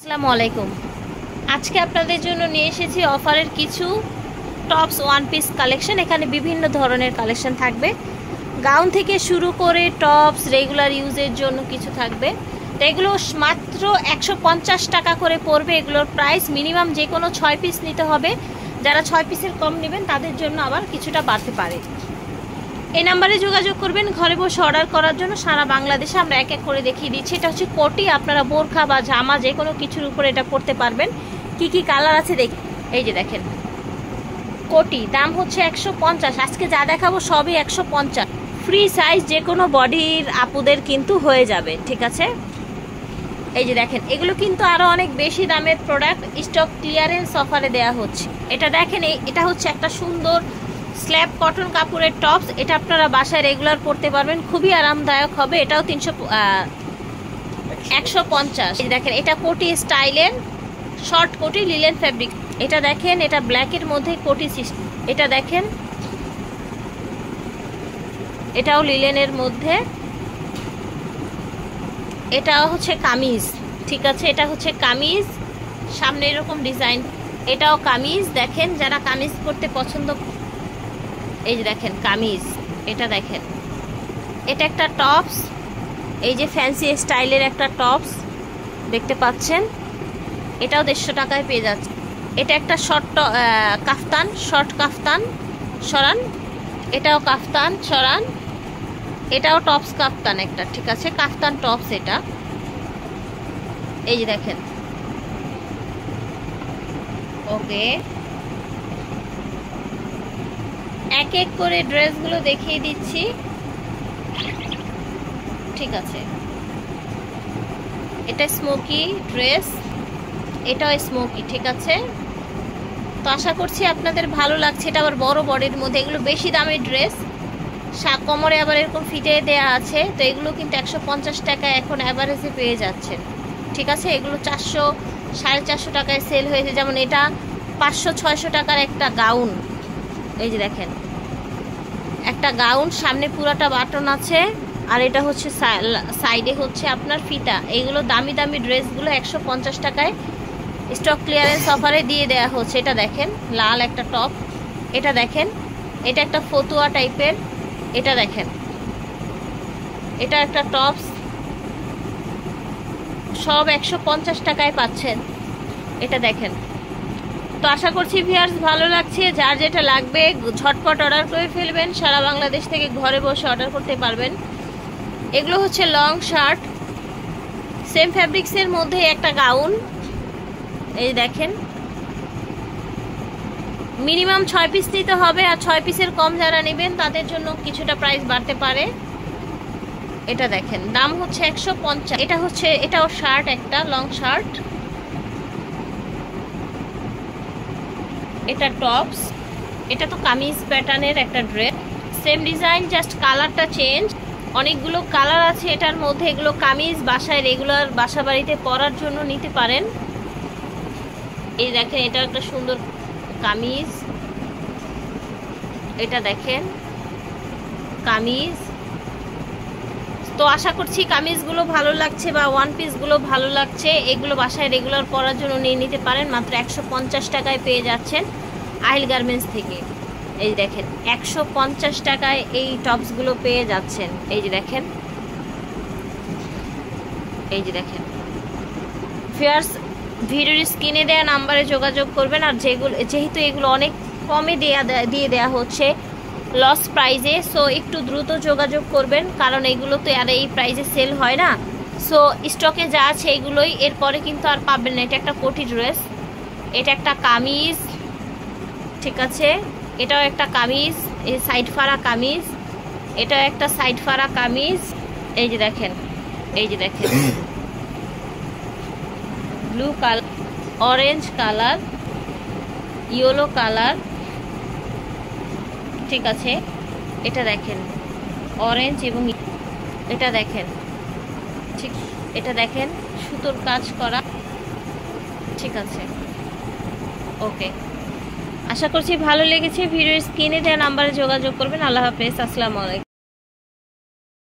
আসসালামু আলাইকুম। আজকে আপনাদের জন্য নিয়ে এসেছি অফারের কিছু টপস ওয়ান পিস কালেকশন। এখানে বিভিন্ন ধরনের কালেকশন থাকবে, গাউন থেকে শুরু করে টপস রেগুলার ইউজের জন্য কিছু থাকবে। তো এগুলো মাত্র 150 টাকা করে পড়বে। এগুলোর প্রাইস মিনিমাম যে কোনো 6 পিস নিতে হবে। যারা 6 পিসের কম নেবেন তাদের জন্য আবার কিছুটা বাড়তে পারে। এই নাম্বারে যোগাযোগ করবেন ঘরে বসে অর্ডার করার জন্য। সারা বাংলাদেশে আমরা এক এক করে দেখিয়ে দিচ্ছি। এটা হচ্ছে কোটি, আপনারা বোরখা বা জামা যে কোনো কিছুর উপরে এটা পরতে পারবেন। কি কি কালার আছে দেখি। এই যে দেখেন কোটি, দাম হচ্ছে 150। আজকে যা দেখাবো সবই 150। ফ্রি সাইজ যে কোনো বডির আপুদের কিন্তু হয়ে যাবে, ঠিক আছে। এই যে দেখেন এগুলো কিন্তু আরো অনেক বেশি দামের প্রোডাক্ট, স্টক ক্লিয়ারেন্স অফারে দেয়া হচ্ছে। এটা দেখেন, এটা হচ্ছে একটা সুন্দর স্ল্যাব কটন কাপড়ের টপস। এটা আপনারা বাসায় রেগুলার পরতে পারবেন, খুবই আরামদায়ক হবে। এটাও 150। দেখেন এটা কোটি স্টাইলের শর্ট কোটি, লিলেন ফ্যাব্রিক। এটা দেখেন, এটা ব্ল্যাকের মধ্যে কোটি সিস্টেম। এটা দেখেন এটাও লিলেনের মধ্যে। এটা হচ্ছে কামিজ, ঠিক আছে। এটা হচ্ছে কামিজ, সামনে এরকম ডিজাইন। এটাও কামিজ, দেখেন যারা কামিজ পরতে পছন্দ। এই যে দেখেন কামিজ, এটা দেখেন। এটা একটা টপস, এই যে ফ্যান্সি স্টাইলের একটা টপস দেখতে পাচ্ছেন। এটাও 150 টাকায় পেয়ে যাচ্ছে। এটা একটা শর্ট কাফতান, শর্ট কাফতান সরান। এটাও কাফতান সরান। এটাও টপস কাফতান একটা, ঠিক আছে, কাফতান টপস এটা। এই যে দেখেন, ওকে। এক এক করে ড্রেসগুলো দেখিয়ে দিচ্ছি, ঠিক আছে। এটা স্মোকি ড্রেস, এটাও স্মোকি, ঠিক আছে। তো আশা করছি আপনাদের ভালো লাগছে। এটা আবার বড় বডির মধ্যে, এগুলো বেশি দামের ড্রেস। কোমরে আবার এরকম ফিটে দেয়া আছে। তো এগুলো কিন্তু 150 টাকা এখন অ্যাভারেজে পেয়ে যাচ্ছেন, ঠিক আছে। এগুলো 400 450 টাকায় সেল হয়েছে। যেমন এটা 500-600 টাকার একটা গাউন। এই যে দেখেন একটা গাউন, সামনে পুরাটা বাটন আছে, আর এটা হচ্ছে সাইডে হচ্ছে আপনার ফিতা। এইগুলো দামি দামি ড্রেসগুলো 150 টাকায় স্টক ক্লিয়ারেন্স অফারে দিয়ে দেয়া হচ্ছে। এটা দেখেন লাল একটা টপ। এটা দেখেন, এটা একটা ফতুয়া টাইপের। এটা দেখেন এটা একটা টপস, সব 150 টাকায় পাচ্ছেন। এটা দেখেন। তো আশা করছি ভিউয়ার্স ভালো লাগছে। যার যেটা লাগবে ঝটপট অর্ডার করে ফেলবেন। সারা বাংলাদেশ থেকে ঘরে বসে অর্ডার করতে পারবেন। এগুলো হচ্ছে লং শার্ট, সেম ফ্যাব্রিক্সের মধ্যে একটা গাউন। এই দেখেন মিনিমাম 6 পিস নিতে হবে, আর 6 পিসের কম যারা নেবেন তাদের জন্য কিছুটা প্রাইস বাড়তে পারে। এটা দেখেন দাম হচ্ছে 150। এটা হচ্ছে, এটাও শার্ট, একটা লং শার্ট। এটা টপস, এটা তো কামিজ প্যাটার্নের একটা ড্রেস, সেম ডিজাইন, জাস্ট কালারটা চেঞ্জ। অনেকগুলো কালার আছে এটার মধ্যে। এগুলো কামিজ বাসায় রেগুলার বাসা বাড়িতে পরার জন্য নিতে পারেন। এই দেখেন এটা একটা সুন্দর কামিজ। এটা দেখেন কামিজ। তো আশা করছি কামিজগুলো ভালো লাগছে বা ওয়ান পিসগুলো ভালো লাগছে। এগুলো বাসায় রেগুলার পরার জন্য নিয়ে নিতে পারেন। মাত্র 150 টাকায় পেয়ে যাচ্ছেন আহিল গার্মেন্টস থেকে। এই দেখেন 150 টাকায় এই টপসগুলো পেয়ে যাচ্ছেন। এই যে দেখেন, এই যে দেখেন ভিউয়ার্স, ভিডিওর স্ক্রিনে দেওয়া নাম্বারে যোগাযোগ করবেন। আর যেহেতু এগুলো অনেক কমে দিয়ে দেওয়া হচ্ছে লস প্রাইজে, সো একটু দ্রুত যোগাযোগ করবেন, কারণ এগুলো তো আর এই প্রাইজে সেল হয় না। সো স্টকে যা আছে এগুলোই, এরপরে কিন্তু আর পাবেন না। এটা একটা কোটি ড্রেস, এটা একটা কামিজ, ঠিক আছে। এটাও একটা কামিজ, এই সাইড ফাড়া কামিজ। এটাও একটা সাইড ফাড়া কামিজ। এই যে দেখেন, এই যে দেখেন blue colour, orange colour, yellow colour, ঠিক আছে। এটা দেখেন অরেঞ্জ এবং এটা দেখেন, ঠিক, এটা দেখেন সুতোর কাজ করা, ঠিক আছে, ওকে। আশা করছি ভালো লেগেছে। ভিডিওর স্ক্রিনে দেওয়া নাম্বারে যোগাযোগ করবেন। আল্লাহ হাফেজ, আসসালামু আলাইকুম।